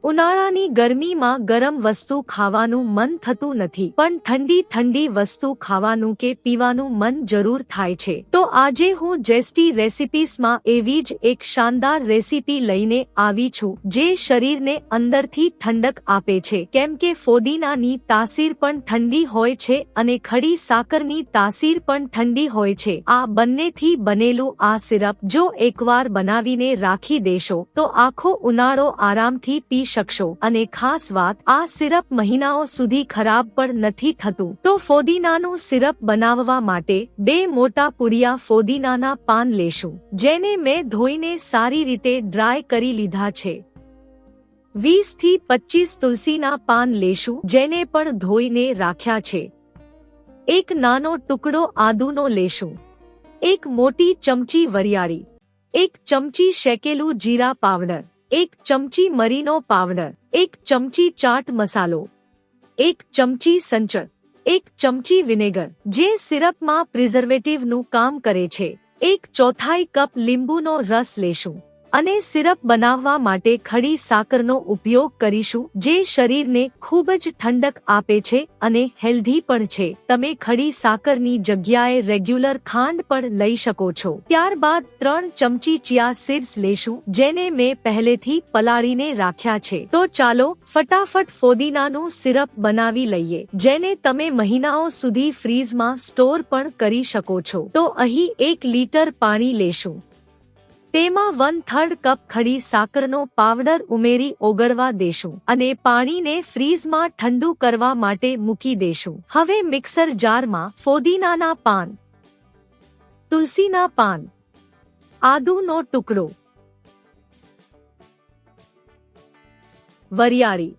ઉનાળાની ગરમીમાં ગરમ વસ્તુ ખાવાનું મન થતું નથી, પણ ઠંડી ઠંડી વસ્તુ ખાવાનું કે પીવાનું મન જરૂર થાય છે। તો આજે હું જેસ્ટી રેસિપીસમાં એવી જ એક શાનદાર રેસિપી લઈને આવી છું જે શરીરને અંદરથી ઠંડક આપે છે, કેમ કે ફોદીનાની તાસીર પણ ઠંડી હોય છે અને ખડી સાકરની તાસીર પણ ઠંડી હોય છે। આ બંનેથી બનેલું આ સિરપ જો એકવાર બનાવીને રાખી દેશો તો આખો ઉનાળો આરામથી પી શકશો અને ખાસ વાત, આ સિરપ મહિનાઓ સુધી ખરાબ પણ નથી થતું। તો ફોદીનાનું સિરપ બનાવવા માટે 2 મોટા પુડિયા ફોદીનાના પાન લેશું, જેને મેં ધોઈને સારી રીતે ડ્રાય કરી લીધા છે। 20 થી 25 તુલસીના પાન લેશું, જેને પણ ધોઈને રાખ્યા છે। 1 નાનો ટુકડો આદુનો લેશું। 1 મોટી ચમચી વરિયાળી, 1 ચમચી શેકેલું જીરા પાવડર, 1 ચમચી મરીનો પાવડર, 1 ચમચી ચાટ મસાલો, 1 ચમચી સંચળ, 1 ચમચી વિનેગર જે સિરપમાં પ્રિઝર્વેટિવનું કામ કરે છે, 1/4 કપ લીંબુનો રસ લેશું અને સિરપ બનાવવા માટે ખડી સાકરનો ઉપયોગ કરીશું, જે શરીરને ખૂબ જ ઠંડક આપે છે અને હેલ્ધી પણ છે। તમે ખડી સાકરની જગ્યાએ રેગ્યુલર ખાંડ પણ લઈ શકો છો। ત્યારબાદ 3 ચમચી ચિયા સીડ્સ લેશું, જેને મેં પહેલેથી પલાળીને રાખ્યા છે। તો ચાલો ફટાફટ ફોદીનાનું સિરપ બનાવી લઈએ, જેને તમે મહિનાઓ સુધી ફ્રીઝમાં સ્ટોર પણ કરી શકો છો। તો અહીં 1 લીટર પાણી લેશું, તેમાં 1/3 કપ ખડી સાકરનો પાવડર ઉમેરી ઓગળવા દેશું અને પાણીને ફ્રીઝમાં ઠંડુ કરવા માટે મૂકી દેશું। હવે મિક્સર જારમાં ફોદીનાના પાન, તુલસીના પાન, આદુનો ટુકડો, વરિયાળી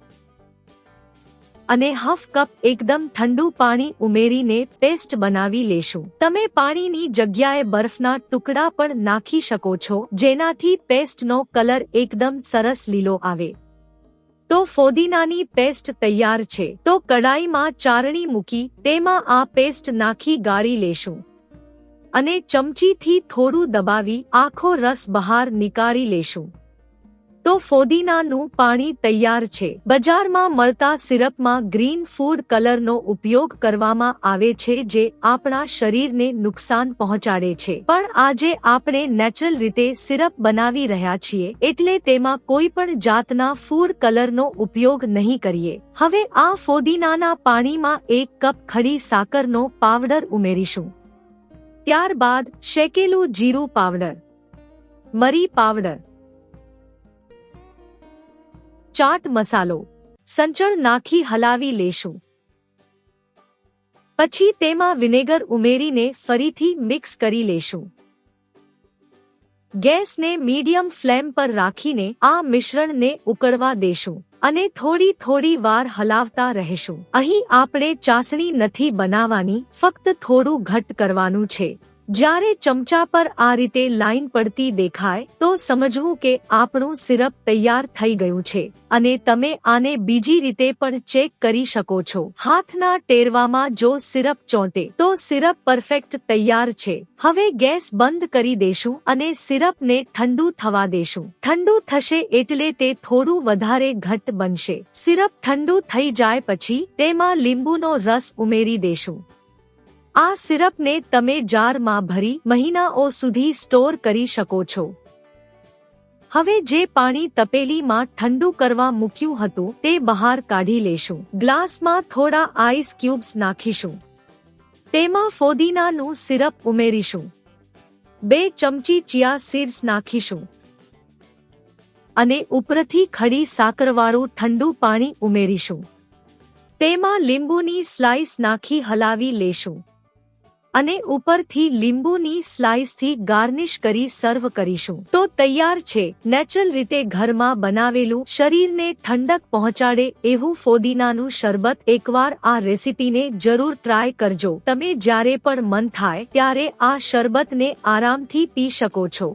અને હાફ કપ એકદમ ઠંડુ પાણી ઉમેરીને પેસ્ટ બનાવી લેશું। તમે પાણીની જગ્યાએ બરફના ટુકડા પણ નાખી શકો છો, જેનાથી પેસ્ટનો કલર એકદમ સરસ લીલો આવે। તો ફોદીનાની પેસ્ટ તૈયાર છે। તો કડાઈમાં ચારણી મૂકી તેમાં આ પેસ્ટ નાખી ગાળી લેશું અને ચમચીથી થોડું દબાવી આખો રસ બહાર નીકાળી લેશું। તો ફોદીનાનું પાણી તૈયાર છે। બજારમાં મળતા સિરપમાં ગ્રીન ફૂડ કલરનો ઉપયોગ કરવામાં આવે છે, જે આપણા શરીરને નુકસાન પહોંચાડે છે, પણ આજે આપણે નેચરલ રીતે સિરપ બનાવી રહ્યા છીએ, એટલે તેમાં કોઈ પણ જાતના ફૂડ કલરનો ઉપયોગ નહીં કરીએ। હવે આ ફોદીનાના પાણીમાં 1 કપ ખડી સાકરનો પાવડર ઉમેરીશું। ત્યારબાદ શેકેલું જીરું પાવડર, મરી પાવડર, ચાટ મસાલો, સંચળ નાખી હલાવી લેશું। પછી તેમાં વિનેગર ઉમેરીને ફરીથી મિક્સ કરી લેશું। ગેસને મીડિયમ ફ્લેમ પર રાખીને આ મિશ્રણને ઉકળવા દેશું અને થોડી વાર હલાવતા રહેશું। અહીં આપણે ચાસણી નથી બનાવવાની, ફક્ત થોડું ઘટ્ટ કરવાનું છે। જ્યારે ચમચા પર આ રીતે લાઈન પડતી દેખાય તો સમજવું કે આપણું સિરપ તૈયાર થઈ ગયું છે અને તમે આને બીજી રીતે પણ ચેક કરી શકો છો। હાથના ટેરવામાં જો સિરપ ચોંટે તો સિરપ પરફેક્ટ તૈયાર છે। હવે ગેસ બંધ કરી દેશું અને સિરપને ઠંડુ થવા દેશું। ઠંડુ થશે એટલે તે થોડું વધારે ઘટ્ટ બનશે। સિરપ ઠંડુ થઈ જાય પછી તેમાં લીંબુનો રસ ઉમેરી દેશું। આ સિરપને તમે જારમાં ભરી મહિનાઓ સુધી સ્ટોર કરી શકો છો। હવે જે પાણી તપેલીમાં ઠંડુ કરવા મૂક્યું હતું તે બહાર કાઢી લેશું। ગ્લાસમાં થોડા આઈસ ક્યુબ્સ નાખીશું, તેમાં ફોદીનાનું સિરપ ઉમેરીશું, 2 ચમચી ચિયા સીડ્સ નાખીશું અને ઉપરથી ખડી સાકરવાળું ઠંડુ પાણી ઉમેરીશું। તેમાં લીંબુની સ્લાઇસ નાખી હલાવી લેશું અને ઉપરથી લીંબુની સ્લાઇસથી ગાર્નિશ કરી સર્વ કરીશું। તો તૈયાર છે નેચરલ રીતે ઘરમાં બનાવેલું, શરીરને ઠંડક પહોંચાડે એવું ફોદીનાનું શરબત। એકવાર આ રેસિપીને જરૂર ટ્રાય કરજો। તમે જ્યારે પણ મન થાય ત્યારે આ શરબતને આરામથી પી શકો છો।